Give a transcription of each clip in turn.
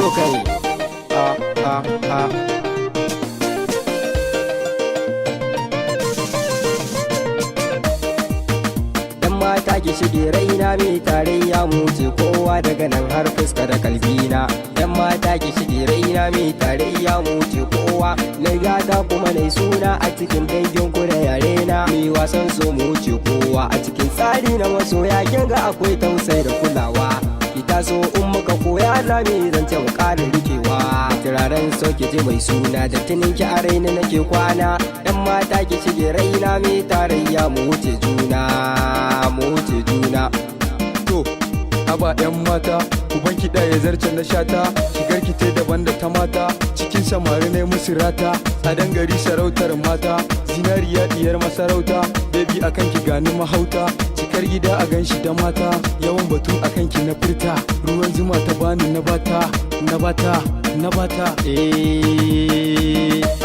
to kai ha mata ki shige raina mai tarayya mu ce kowa daga nan har fuska da kalbina. Yan mata ki shige raina mai tarayya mu ce kowa na gata kuma na suna a cikin dangin ku da yare na. Mai wasan so mu ce kowa a cikin tsari na masoya kin ga akwai tausayi da kulawa. Ki taso in muka koya za mu yi zancen ƙara rikewa. Turaren sauke je mai suna da tunin ki a raina nake kwana. Yan mata ki shige raina mai tarayya mu wuce juna. To, haba 'yan mata, uban kiɗa ya zarce na shata. Shigar kite daban da ta mata, cikin samari ne musu rata. A dangari sarautar mata, zinariya diyar masarauta. Baby akan ki gani mahauta, cikar gida a ganshi da mata. Yawan batu akan ki na furta, ruwan zuma ta bani na bata.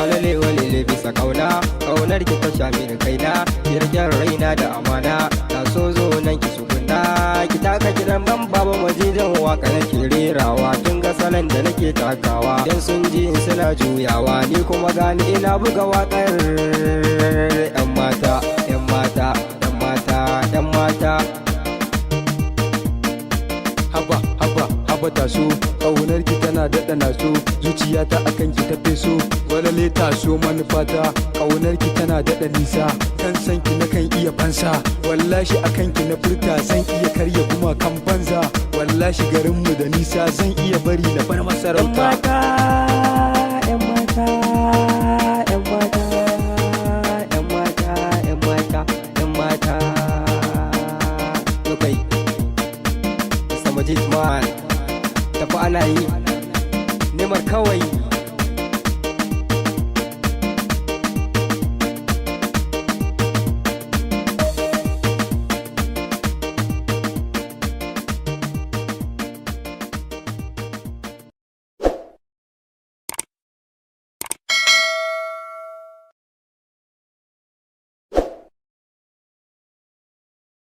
Alale walele bisa kaunar ki ta sha mini kaina. Kirkin raina da amana, na so zo nan ki sukuna. Ki taka kiran ban baba majijin waka nake rerawa. Kin ga salon da nake takawa, dan sun ji in suna juyawa. Ni kuma gani ina buga wakar yan mata. Haba taso, ƙaunar ki tana daɗa naso. Zuciyata akan ki ta feso, walale taso manufata. Ƙaunar ki tana daɗa nisa, kan san ki na kan iya fansa. Wallashi akan ki na furta, zan iya karya kuma kan banza. Wallashi garinmu da nisa, zan iya bari na bar masarauta. Yan mata Lokai Samajit man tafi ana yi nemar kawai